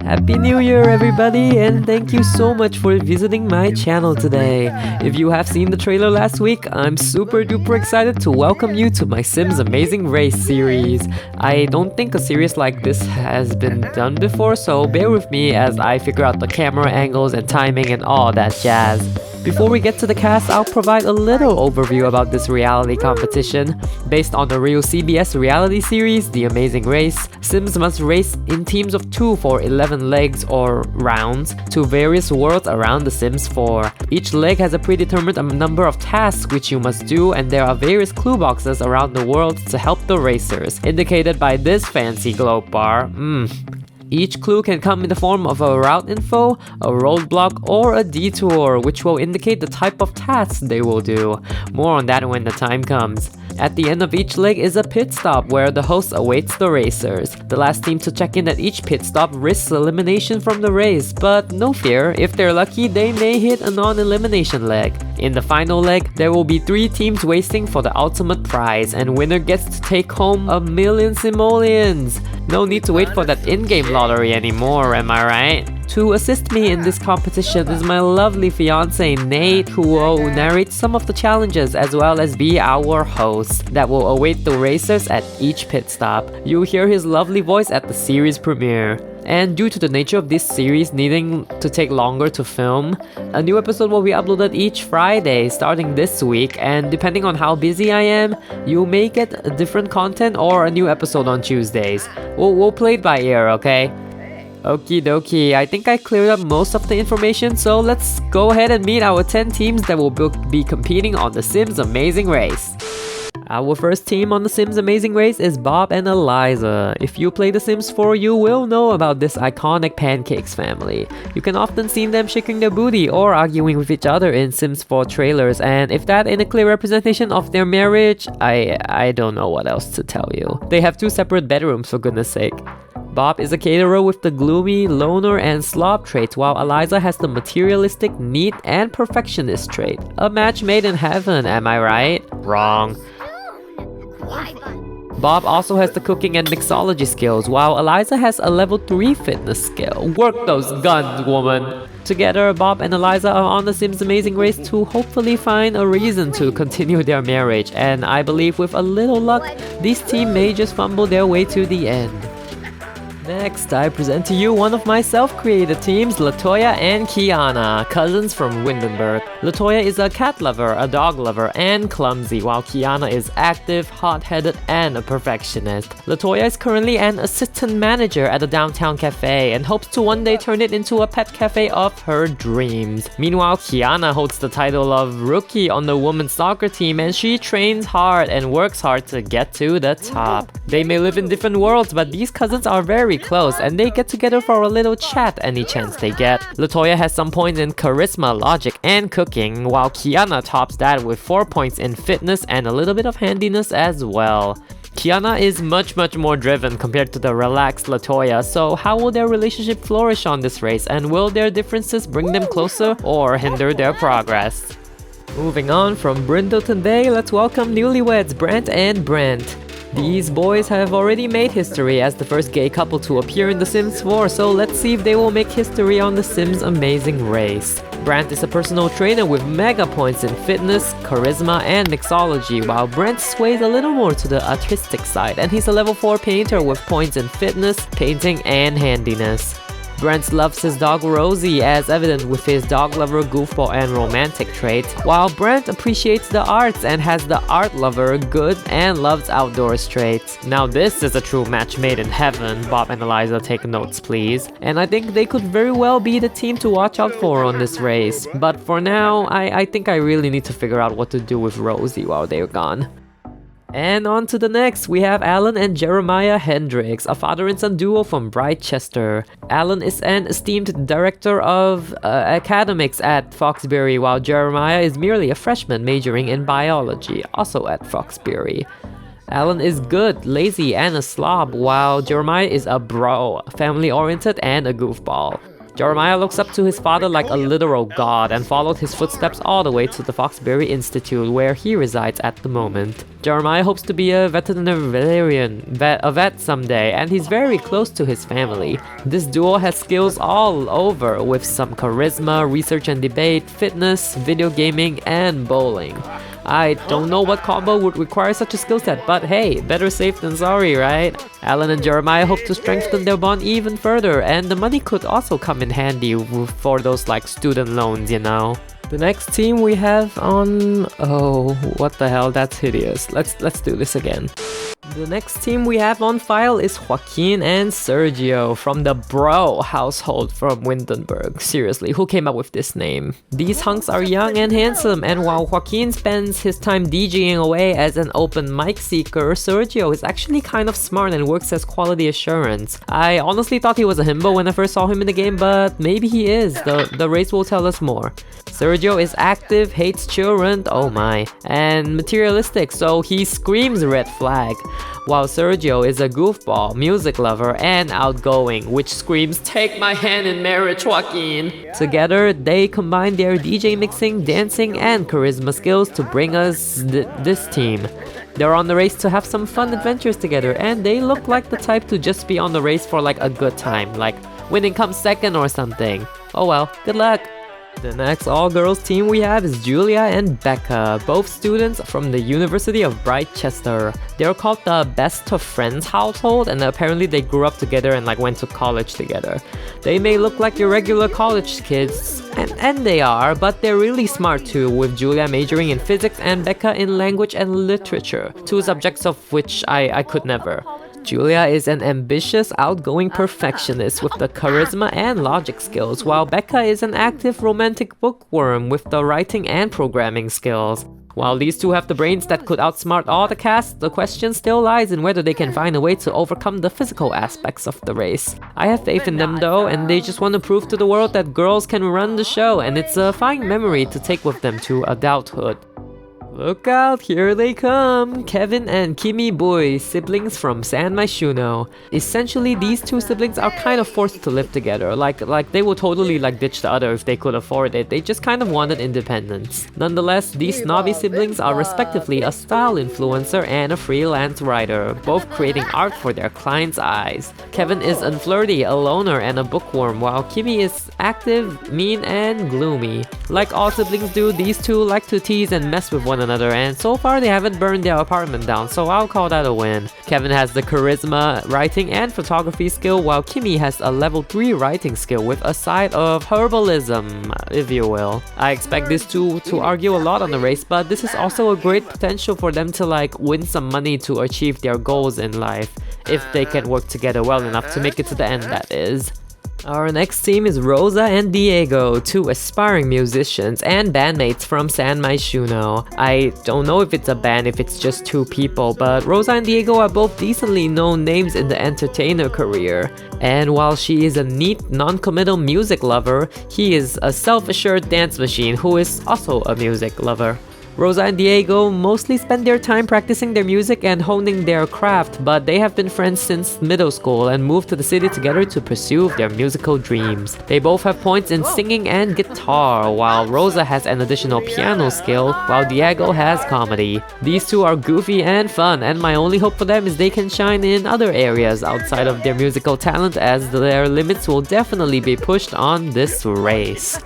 Happy New Year, everybody, and thank you so much for visiting my channel today. If you have seen the trailer last week, I'm super duper excited to welcome you to my Sims Amazing Race series. I don't think a series like this has been done before, so bear with me as I figure out the camera angles and timing and all that jazz. Before we get to the cast, I'll provide a little overview about this reality competition. Based on the real CBS reality series, The Amazing Race, Sims must race in teams of 2 for 11 legs or rounds to various worlds around The Sims 4. Each leg has a predetermined number of tasks which you must do, and there are various clue boxes around the world to help the racers, indicated by this fancy globe bar. Each clue can come in the form of a route info, a roadblock, or a detour, which will indicate the type of tasks they will do. More on that when the time comes. At the end of each leg is a pit stop where the host awaits the racers. The last team to check in at each pit stop risks elimination from the race, but no fear, if they're lucky they may hit a non-elimination leg. In the final leg, there will be 3 teams racing for the ultimate prize, and winner gets to take home a million simoleons. No need to wait for that in-game lottery anymore, am I right? To assist me in this competition is my lovely fiance Nate, who will narrate some of the challenges as well as be our host that will await the racers at each pit stop. You'll hear his lovely voice at the series premiere. And due to the nature of this series needing to take longer to film, a new episode will be uploaded each Friday starting this week, and depending on how busy I am, you may get different content or a new episode on Tuesdays. We'll play it by ear, okay? Okie dokie, I think I cleared up most of the information, so let's go ahead and meet our 10 teams that will be competing on The Sims Amazing Race. Our first team on The Sims Amazing Race is Bob and Eliza. If you play The Sims 4, you will know about this iconic pancakes family. You can often see them shaking their booty or arguing with each other in Sims 4 trailers, and if that ain't a clear representation of their marriage, I don't know what else to tell you. They have 2 separate bedrooms, for goodness sake. Bob is a caterer with the gloomy, loner, and slob traits, while Eliza has the materialistic, neat, and perfectionist trait. A match made in heaven, am I right? Wrong. Bob also has the cooking and mixology skills, while Eliza has a level 3 fitness skill. Work those guns, woman! Together, Bob and Eliza are on The Sims Amazing Race to hopefully find a reason to continue their marriage, and I believe with a little luck, this team may just fumble their way to the end. Next, I present to you one of my self-created teams, Latoya and Kiana, cousins from Windenburg. Latoya is a cat lover, a dog lover, and clumsy, while Kiana is active, hot-headed, and a perfectionist. Latoya is currently an assistant manager at a downtown cafe and hopes to one day turn it into a pet cafe of her dreams. Meanwhile, Kiana holds the title of rookie on the women's soccer team, and she trains hard and works hard to get to the top. They may live in different worlds, but these cousins are very close and they get together for a little chat any chance they get. Latoya has some points in charisma, logic, and cooking, while Kiana tops that with 4 points in fitness and a little bit of handiness as well. Kiana is much more driven compared to the relaxed Latoya, so how will their relationship flourish on this race, and will their differences bring them closer or hinder their progress? Moving on from Brindleton Bay, let's welcome newlyweds Brent and Brent. These boys have already made history as the first gay couple to appear in The Sims 4, so let's see if they will make history on The Sims Amazing Race. Brent is a personal trainer with mega points in fitness, charisma, and mixology, while Brent sways a little more to the artistic side, and he's a level 4 painter with points in fitness, painting, and handiness. Brent loves his dog Rosie, as evident with his dog lover, goofball, and romantic traits, while Brent appreciates the arts and has the art lover, good, and loves outdoors traits. Now this is a true match made in heaven. Bob and Eliza, take notes please. And I think they could very well be the team to watch out for on this race. But for now, I think I really need to figure out what to do with Rosie while they're gone. And on to the next, we have Alan and Jeremiah Hendricks, a father and son duo from Brightchester. Alan is an esteemed director of academics at Foxbury, while Jeremiah is merely a freshman majoring in biology, also at Foxbury. Alan is good, lazy, and a slob, while Jeremiah is a bro, family-oriented, and a goofball. Jeremiah looks up to his father like a literal god and followed his footsteps all the way to the Foxberry Institute where he resides at the moment. Jeremiah hopes to be a vet someday, and he's very close to his family. This duo has skills all over with some charisma, research and debate, fitness, video gaming, and bowling. I don't know what combo would require such a skill set, but hey, better safe than sorry, right? Alan and Jeremiah hope to strengthen their bond even further, and the money could also come in handy for those like student loans, you know. The next team we have on... oh, what the hell, that's hideous. Let's do this again. The next team we have on file is Joaquin and Sergio from the Bro household from Windenburg. Seriously, who came up with this name? These hunks are young and handsome, and while Joaquin spends his time DJing away as an open mic seeker, Sergio is actually kind of smart and works as quality assurance. I honestly thought he was a himbo when I first saw him in the game, but maybe he is. The race will tell us more. Sergio is active, hates children, oh my, and materialistic, so he screams red flag. While Sergio is a goofball, music lover, and outgoing, which screams, "Take my hand in marriage, Joaquin!" Together, they combine their DJ mixing, dancing, and charisma skills to bring us this team. They're on the race to have some fun adventures together, and they look like the type to just be on the race for like a good time, like winning comes second or something. Oh well, good luck! The next all-girls team we have is Julia and Becca, both students from the University of Brightchester. They're called the Best of Friends household, and apparently they grew up together and like went to college together. They may look like your regular college kids, and they are, but they're really smart too, with Julia majoring in physics and Becca in language and literature, two subjects of which I could never. Julia is an ambitious, outgoing perfectionist with the charisma and logic skills, while Becca is an active, romantic bookworm with the writing and programming skills. While these two have the brains that could outsmart all the cast, the question still lies in whether they can find a way to overcome the physical aspects of the race. I have faith in them though, and they just want to prove to the world that girls can run the show, and it's a fine memory to take with them to adulthood. Look out, here they come! Kevin and Kimi Boy, siblings from San Myshuno. Essentially, these two siblings are kind of forced to live together. Like they would totally like ditch the other if they could afford it. They just kind of wanted independence. Nonetheless, these snobby siblings are respectively a style influencer and a freelance writer, both creating art for their clients' eyes. Kevin is unflirty, a loner, and a bookworm, while Kimi is active, mean, and gloomy. Like all siblings do, these two like to tease and mess with one another, and so far they haven't burned their apartment down, so I'll call that a win. Kevin has the charisma, writing, and photography skill, while Kimi has a level 3 writing skill with a side of herbalism, if you will. I expect these two to argue a lot on the race, but this is also a great potential for them to like win some money to achieve their goals in life, if they can work together well enough to make it to the end, that is. Our next team is Rosa and Diego, two aspiring musicians and bandmates from San Myshuno. I don't know if it's a band, if it's just two people, but Rosa and Diego are both decently known names in the entertainer career. And while she is a neat, non-committal music lover, he is a self-assured dance machine who is also a music lover. Rosa and Diego mostly spend their time practicing their music and honing their craft, but they have been friends since middle school and moved to the city together to pursue their musical dreams. They both have points in singing and guitar, while Rosa has an additional piano skill, while Diego has comedy. These two are goofy and fun, and my only hope for them is they can shine in other areas outside of their musical talent, as their limits will definitely be pushed on this race.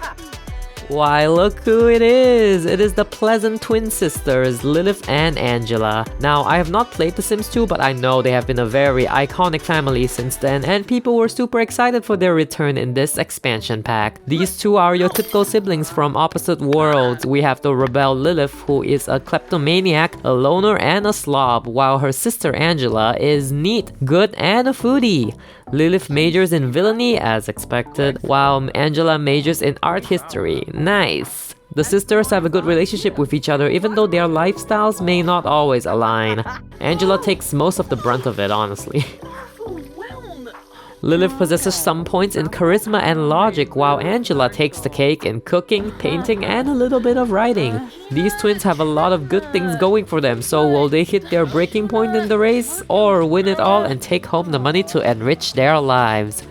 Why, look who it is! It is the pleasant twin sisters, Lilith and Angela. Now, I have not played The Sims 2, but I know they have been a very iconic family since then, and people were super excited for their return in this expansion pack. These two are your typical siblings from opposite worlds. We have the rebel Lilith, who is a kleptomaniac, a loner, and a slob, while her sister Angela is neat, good, and a foodie. Lilith majors in villainy, as expected, while Angela majors in art history. Nice! The sisters have a good relationship with each other, even though their lifestyles may not always align. Angela takes most of the brunt of it, honestly. Lilith possesses some points in charisma and logic, while Angela takes the cake in cooking, painting, and a little bit of writing. These twins have a lot of good things going for them, so will they hit their breaking point in the race, or win it all and take home the money to enrich their lives?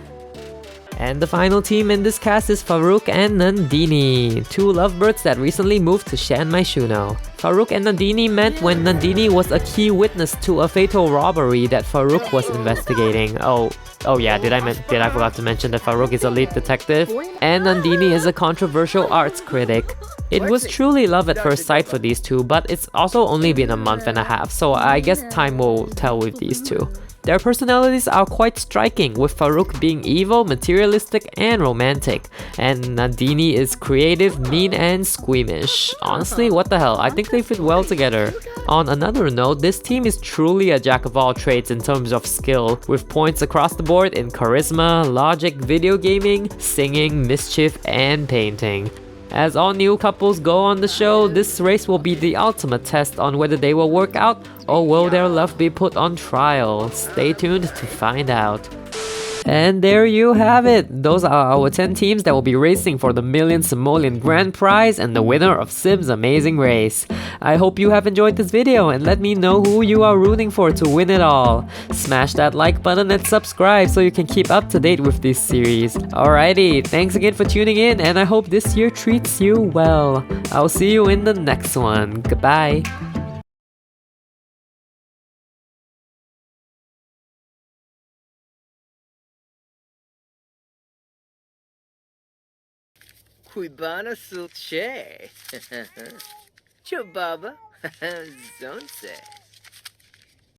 And the final team in this cast is Farouk and Nandini, two lovebirds that recently moved to Chiang Shuno. Farouk and Nandini met when Nandini was a key witness to a fatal robbery that Farouk was investigating. Oh yeah, did I forgot to mention that Farouk is a lead detective and Nandini is a controversial arts critic. It was truly love at first sight for these two, but it's also only been a month and a half, so I guess time will tell with these two. Their personalities are quite striking, with Farouk being evil, materialistic, and romantic, and Nandini is creative, mean, and squeamish. Honestly, what the hell, I think they fit well together. On another note, this team is truly a jack of all trades in terms of skill, with points across the board in charisma, logic, video gaming, singing, mischief, and painting. As all new couples go on the show, this race will be the ultimate test on whether they will work out or will their love be put on trial. Stay tuned to find out. And there you have it. Those are our 10 teams that will be racing for the Million Simoleon Grand Prize and the winner of Sim's Amazing Race. I hope you have enjoyed this video and let me know who you are rooting for to win it all. Smash that like button and subscribe so you can keep up to date with this series. Alrighty, thanks again for tuning in and I hope this year treats you well. I'll see you in the next one. Goodbye. Kuibana Sulche. Chobaba. Zonse.